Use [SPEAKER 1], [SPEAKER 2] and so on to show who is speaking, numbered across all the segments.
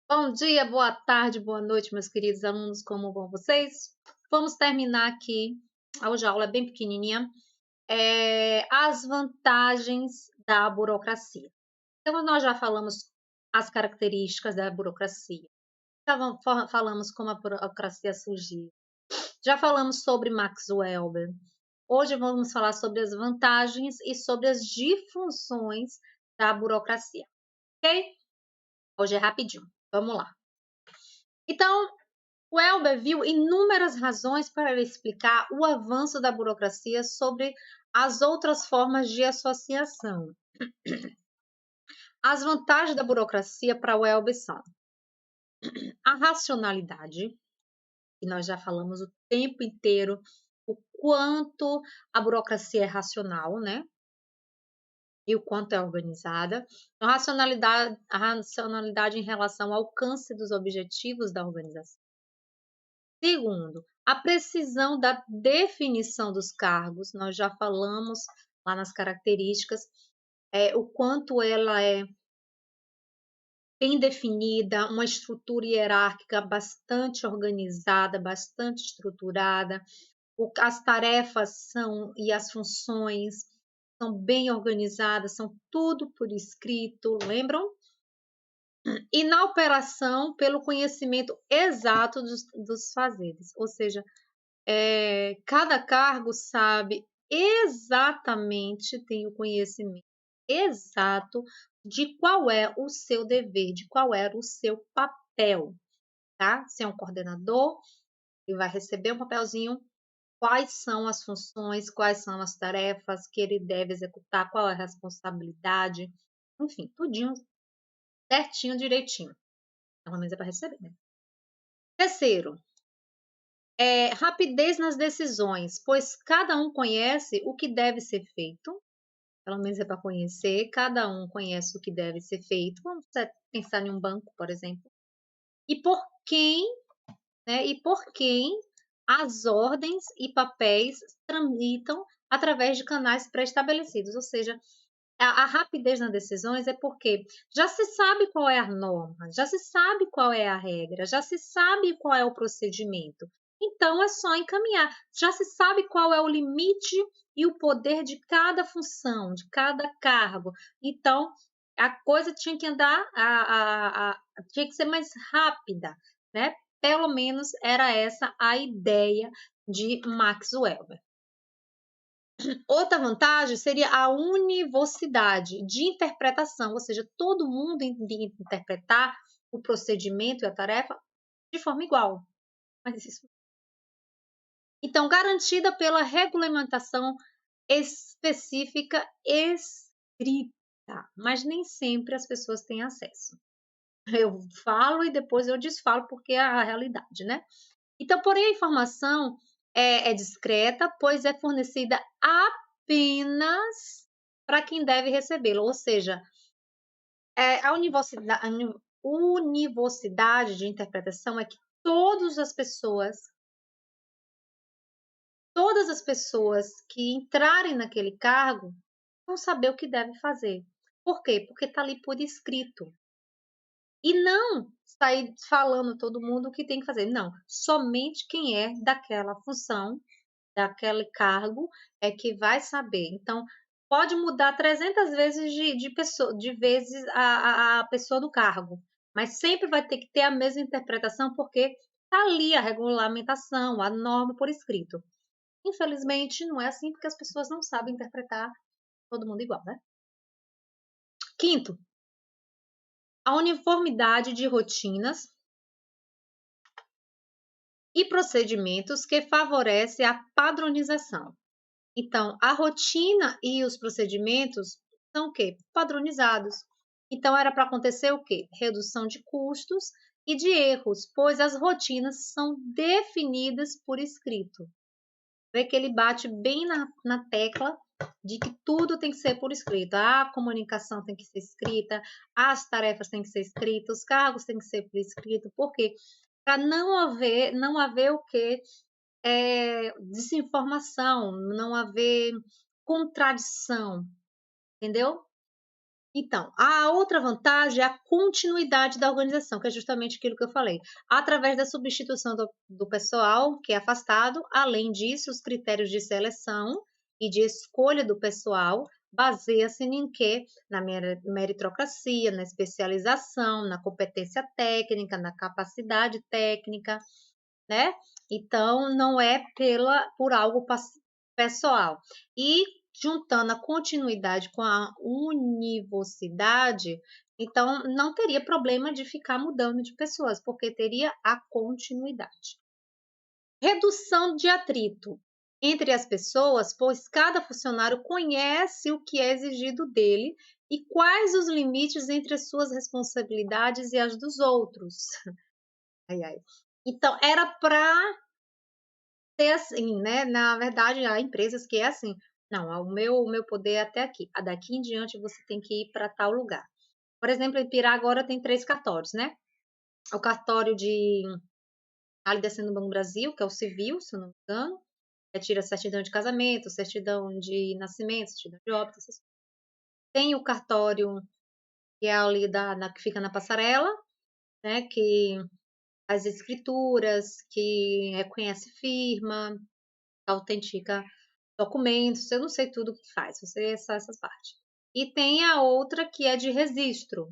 [SPEAKER 1] Bom dia, boa tarde, boa noite, meus queridos alunos, como vão vocês? Vamos terminar aqui, hoje a aula é bem pequenininha, as vantagens da burocracia. Então, nós já falamos as características da burocracia, falamos como a burocracia surgiu, já falamos sobre Max Weber. Hoje vamos falar sobre as vantagens e sobre as disfunções da burocracia, ok? Hoje é rapidinho, vamos lá. Então, o Elber viu inúmeras razões para explicar o avanço da burocracia sobre as outras formas de associação. As vantagens da burocracia para o Elber são a racionalidade, que nós já falamos o tempo inteiro, o quanto a burocracia é racional, né? E o quanto é organizada. A racionalidade em relação ao alcance dos objetivos da organização. Segundo, a precisão da definição dos cargos, nós já falamos lá nas características, o quanto ela é bem definida, uma estrutura hierárquica bastante organizada, bastante estruturada, as tarefas e as funções são bem organizadas, são tudo por escrito, lembram? E na operação, pelo conhecimento exato dos fazeres, ou seja, cada cargo sabe exatamente, tem o conhecimento exato de qual é o seu dever, de qual era o seu papel, tá? Se é um coordenador, ele vai receber um papelzinho, quais são as funções, quais são as tarefas que ele deve executar, qual é a responsabilidade, enfim, tudinho certinho, direitinho. Pelo menos é para receber, né? Terceiro, rapidez nas decisões, pois cada um conhece o que deve ser feito, pelo menos é para conhecer, cada um conhece o que deve ser feito. Vamos pensar em um banco, por exemplo, e por quem, né? E por quem as ordens e papéis tramitam através de canais pré-estabelecidos, ou seja, a rapidez nas decisões é porque já se sabe qual é a norma, já se sabe qual é a regra, já se sabe qual é o procedimento. Então é só encaminhar. Já se sabe qual é o limite e o poder de cada função, de cada cargo. Então a coisa tinha que andar, tinha que ser mais rápida, né? Pelo menos era essa a ideia de Max Weber. Outra vantagem seria a univocidade de interpretação, ou seja, todo mundo interpretar o procedimento e a tarefa de forma igual. Então, garantida pela regulamentação específica escrita, mas nem sempre as pessoas têm acesso. Eu falo e depois eu desfalo porque é a realidade, né? Então, porém, a informação é discreta, pois é fornecida apenas para quem deve recebê-la, ou seja, a univocidade de interpretação é que todas as pessoas que entrarem naquele cargo vão saber o que devem fazer. Por quê? Porque está ali por escrito. E não sair falando todo mundo o que tem que fazer. Não, somente quem é daquela função, daquele cargo, é que vai saber. Então, pode mudar 300 vezes de vezes a pessoa do cargo, mas sempre vai ter que ter a mesma interpretação, porque está ali a regulamentação, a norma por escrito. Infelizmente, não é assim, porque as pessoas não sabem interpretar todo mundo igual, né? Quinto, a uniformidade de rotinas e procedimentos que favorece a padronização. Então, a rotina e os procedimentos são o quê? Padronizados. Então, era para acontecer o quê? Redução de custos e de erros, pois as rotinas são definidas por escrito. Vê que ele bate bem na tecla de que tudo tem que ser por escrito. A comunicação tem que ser escrita, as tarefas têm que ser escritas, os cargos têm que ser por escrito. Por quê? Para não haver o quê? Desinformação, não haver contradição, entendeu? Então, a outra vantagem é a continuidade da organização, que é justamente aquilo que eu falei, através da substituição do pessoal que é afastado. Além disso, os critérios de seleção e de escolha do pessoal baseia-se em quê? Na meritocracia, na especialização, na competência técnica, na capacidade técnica, né? Então, não é por algo pessoal. E juntando a continuidade com a universidade, então não teria problema de ficar mudando de pessoas, porque teria a continuidade. Redução de atrito entre as pessoas, pois cada funcionário conhece o que é exigido dele e quais os limites entre as suas responsabilidades e as dos outros. Ai, ai. Então, era para ser assim, né, na verdade, há empresas que é assim: "Não, o meu poder é até aqui, daqui em diante você tem que ir para tal lugar". Por exemplo, em Pirá agora tem 3 cartórios, né, o cartório de ali descendo do Banco do Brasil, que é o civil, se eu não me engano, tira certidão de casamento, certidão de nascimento, certidão de óbito, essas. Tem o cartório que é ali que fica na passarela, né, que faz escrituras, que reconhece firma, autentica documentos, eu não sei tudo o que faz, eu sei só essas partes. E tem a outra que é de registro,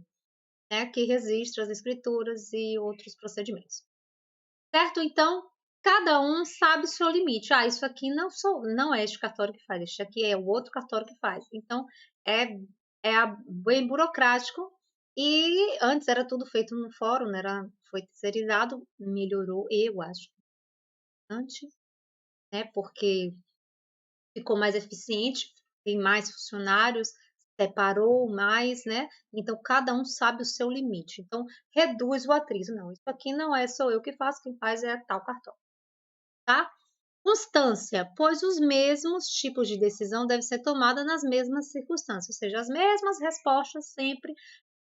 [SPEAKER 1] né, que registra as escrituras e outros procedimentos. Certo? Então, cada um sabe o seu limite. Ah, isso aqui não é este cartório que faz, este aqui é o outro cartório que faz. Então, é, bem burocrático. E antes era tudo feito no fórum, né? Foi terceirizado, melhorou, eu acho, antes, né? Porque ficou mais eficiente, tem mais funcionários, separou mais, né? Então, cada um sabe o seu limite. Então, reduz o atrito. Não, isso aqui não é só eu que faço, quem faz é tal cartão, tá? Constância, pois os mesmos tipos de decisão devem ser tomadas nas mesmas circunstâncias, ou seja, as mesmas respostas sempre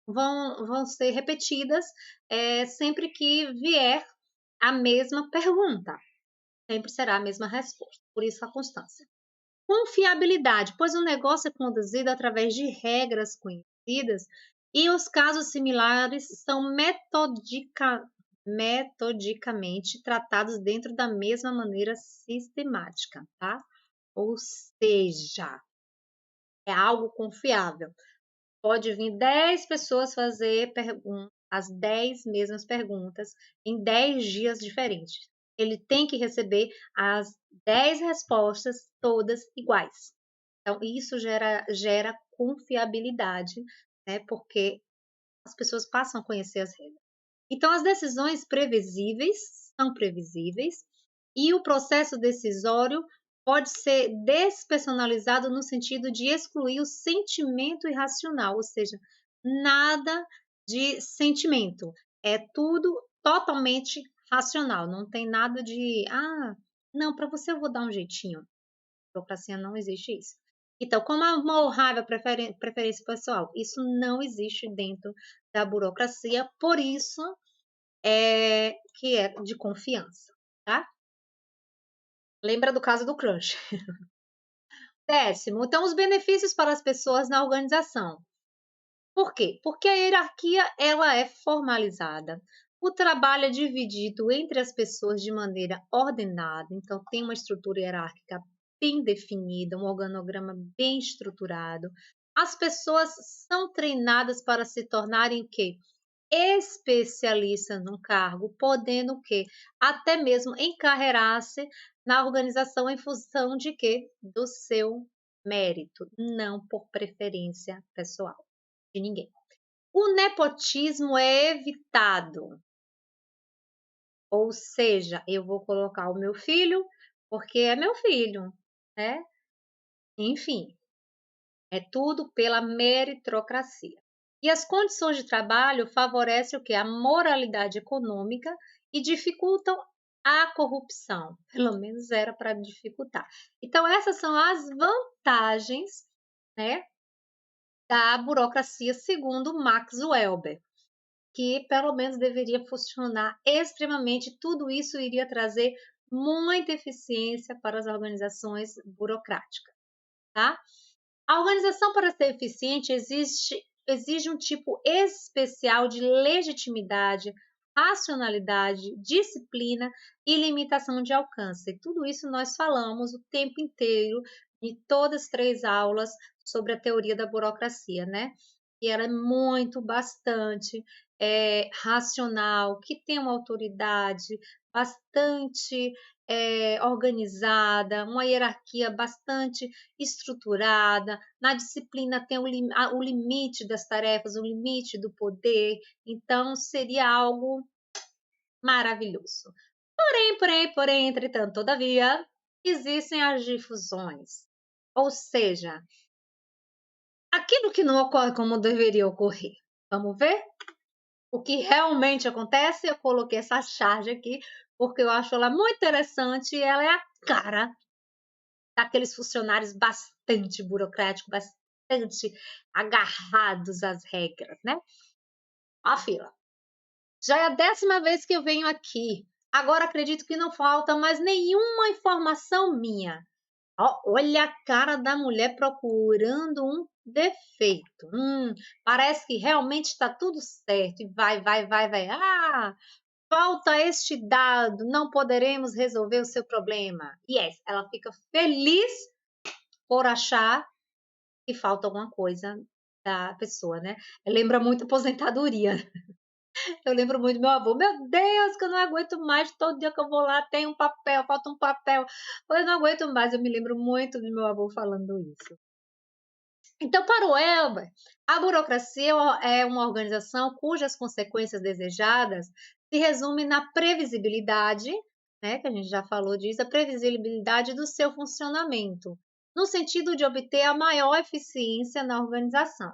[SPEAKER 1] vão ser repetidas, sempre que vier a mesma pergunta, sempre será a mesma resposta, por isso a constância. Confiabilidade, pois o negócio é conduzido através de regras conhecidas e os casos similares são metodicamente tratados dentro da mesma maneira sistemática, tá? Ou seja, é algo confiável. Pode vir 10 pessoas fazer as 10 mesmas perguntas em 10 dias diferentes. Ele tem que receber as 10 respostas todas iguais. Então, isso gera confiabilidade, né? Porque as pessoas passam a conhecer as regras. Então, as decisões previsíveis são previsíveis e o processo decisório pode ser despersonalizado no sentido de excluir o sentimento irracional, ou seja, nada de sentimento, é tudo totalmente racional, não tem nada de, não, para você eu vou dar um jeitinho. Burocracia não existe isso. Então, como amor, raiva, preferência pessoal, isso não existe dentro da burocracia, por isso que é de confiança, tá? Lembra do caso do crush. 10º, então os benefícios para as pessoas na organização. Por quê? Porque a hierarquia ela é formalizada. O trabalho é dividido entre as pessoas de maneira ordenada, então tem uma estrutura hierárquica bem definida, um organograma bem estruturado. As pessoas são treinadas para se tornarem o quê? Especialista no cargo, podendo o quê? Até mesmo encarreirar-se na organização em função de quê? Do seu mérito, não por preferência pessoal de ninguém. O nepotismo é evitado, ou seja, eu vou colocar o meu filho porque é meu filho, né? Enfim, é tudo pela meritocracia. E as condições de trabalho favorecem o que? A moralidade econômica e dificultam a corrupção. Pelo menos era para dificultar. Então, essas são as vantagens, né, da burocracia, segundo Max Weber, que pelo menos deveria funcionar extremamente. Tudo isso iria trazer muita eficiência para as organizações burocráticas, tá? A organização, para ser eficiente, exige um tipo especial de legitimidade, racionalidade, disciplina e limitação de alcance. E tudo isso nós falamos o tempo inteiro em todas as 3 aulas sobre a teoria da burocracia, né? E ela é muito, bastante racional, que tem uma autoridade bastante organizada, uma hierarquia bastante estruturada. Na disciplina tem o limite das tarefas, o limite do poder. Então, seria algo maravilhoso. Porém, entretanto, todavia, existem as difusões. Ou seja, aquilo que não ocorre como deveria ocorrer. Vamos ver? O que realmente acontece? Eu coloquei essa charge aqui, porque eu acho ela muito interessante e ela é a cara daqueles funcionários bastante burocráticos, bastante agarrados às regras, né? A fila. Já é a 10ª vez que eu venho aqui. Agora acredito que não falta mais nenhuma informação minha. Olha a cara da mulher procurando um defeito. Parece que realmente está tudo certo. E vai. Falta este dado. Não poderemos resolver o seu problema. Yes, ela fica feliz por achar que falta alguma coisa da pessoa, né? Lembra muito aposentadoria. Eu lembro muito do meu avô. Meu Deus, que eu não aguento mais. Todo dia que eu vou lá tem um papel, falta um papel. Eu não aguento mais. Eu me lembro muito do meu avô falando isso. Então, para o Elber, a burocracia é uma organização cujas consequências desejadas se resumem na previsibilidade, né, que a gente já falou disso, a previsibilidade do seu funcionamento, no sentido de obter a maior eficiência na organização.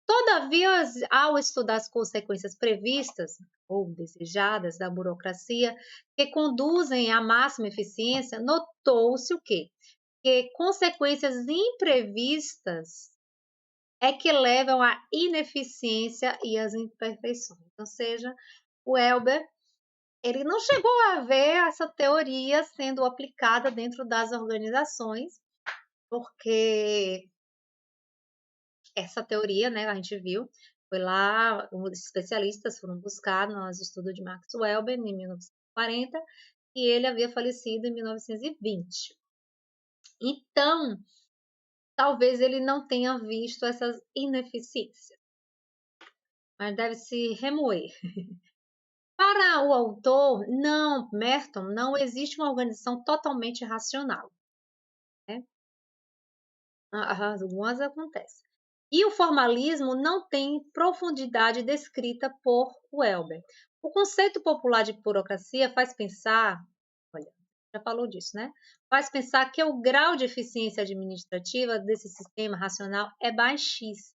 [SPEAKER 1] Todavia, ao estudar as consequências previstas ou desejadas da burocracia que conduzem à máxima eficiência, notou-se o quê? Que consequências imprevistas é que levam à ineficiência e às imperfeições. Ou seja, o Elber, ele não chegou a ver essa teoria sendo aplicada dentro das organizações, porque essa teoria, né, a gente viu, foi lá, os especialistas foram buscar nos estudos de Max Weber em 1940 e ele havia falecido em 1920. Então, talvez ele não tenha visto essas ineficiências, mas deve se remoer. Para o autor, não, Merton, não existe uma organização totalmente racional, né? Algumas acontecem. E o formalismo não tem profundidade descrita por Welber. O conceito popular de burocracia faz pensar, olha, já falou disso, né? Faz pensar que o grau de eficiência administrativa desse sistema racional é baixíssimo,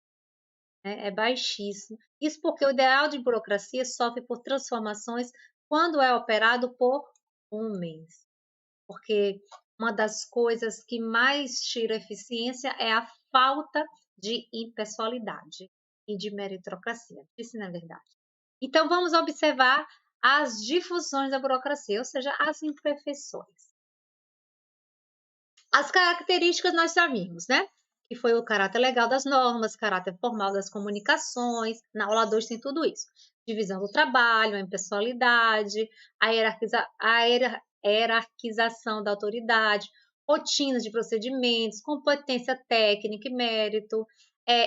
[SPEAKER 1] né? É baixíssimo. Isso porque o ideal de burocracia sofre por transformações quando é operado por homens. Porque uma das coisas que mais tira eficiência é a falta de impessoalidade e de meritocracia. Isso não é verdade. Então, vamos observar as difusões da burocracia, ou seja, as imperfeições. As características nós sabemos, né? Que foi o caráter legal das normas, caráter formal das comunicações. Na aula 2 tem tudo isso. Divisão do trabalho, a impessoalidade, a hierarquização da autoridade, rotinas de procedimentos, competência técnica e mérito,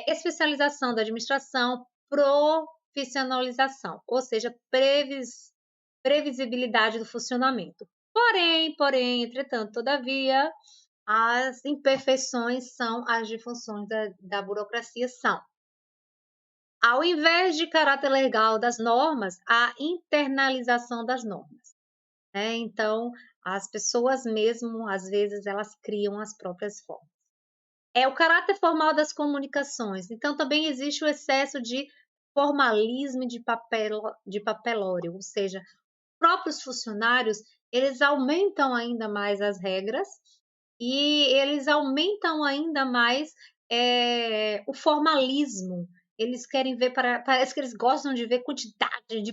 [SPEAKER 1] especialização da administração, profissionalização, ou seja, previsibilidade do funcionamento. Porém, entretanto, todavia, as imperfeições são as disfunções da burocracia são, ao invés de caráter legal das normas, a internalização das normas, né? Então, as pessoas mesmo, às vezes, elas criam as próprias formas. É o caráter formal das comunicações. Então, também existe o excesso de formalismo e de papelório, ou seja, próprios funcionários, eles aumentam ainda mais as regras e eles aumentam ainda mais o formalismo. Eles querem ver, parece que eles gostam de ver quantidade de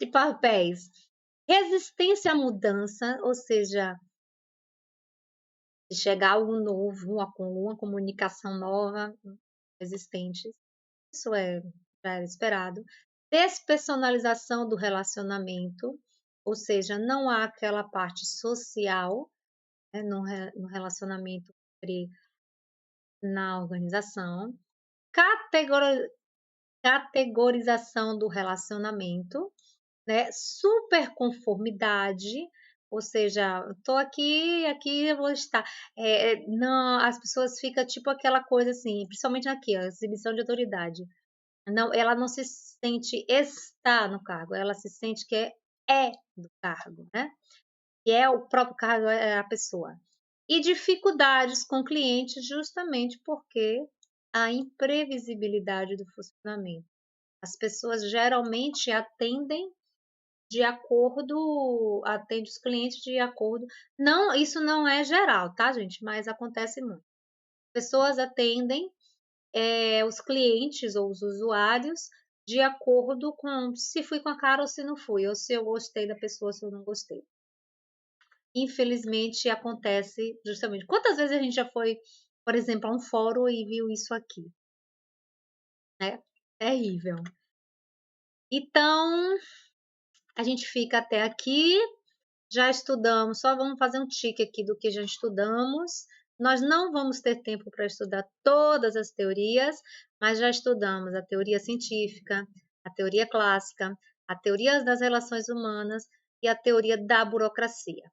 [SPEAKER 1] papéis. Resistência à mudança, ou seja, de chegar algo novo, uma comunicação nova, existentes, isso já era esperado. Despersonalização do relacionamento, ou seja, não há aquela parte social, né, no relacionamento na organização. Categori Categorização do relacionamento, né, superconformidade, ou seja, estou aqui, aqui eu vou estar. Não, as pessoas ficam tipo aquela coisa assim, principalmente aqui, ó, exibição de autoridade. Não, ela não se sente estar no cargo, ela se sente que é do cargo, né? Que é o próprio cargo, é a pessoa. E dificuldades com clientes, justamente porque a imprevisibilidade do funcionamento. As pessoas geralmente atende os clientes de acordo, não, isso não é geral, tá, gente? Mas acontece muito. Pessoas atendem, os clientes ou os usuários de acordo com se fui com a cara ou se não fui, ou se eu gostei da pessoa, se eu não gostei. Infelizmente acontece justamente. Quantas vezes a gente já foi, por exemplo, a um fórum e viu isso aqui, né? Terrível. Então, a gente fica até aqui. Já estudamos, só vamos fazer um tique aqui do que já estudamos. Nós não vamos ter tempo para estudar todas as teorias, mas já estudamos a teoria científica, a teoria clássica, a teoria das relações humanas e a teoria da burocracia.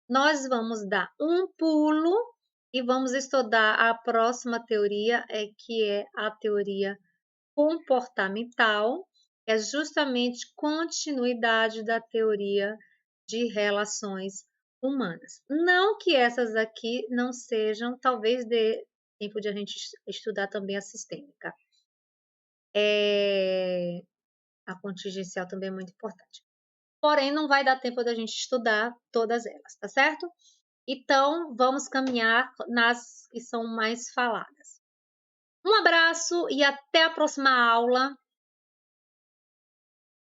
[SPEAKER 1] Nós vamos dar um pulo e vamos estudar a próxima teoria, que é a teoria comportamental, é justamente continuidade da teoria de relações humanas. Não que essas aqui não sejam, talvez dê tempo de a gente estudar também a sistêmica. A contingencial também é muito importante. Porém, não vai dar tempo da gente estudar todas elas, tá certo? Então, vamos caminhar nas que são mais faladas. Um abraço e até a próxima aula.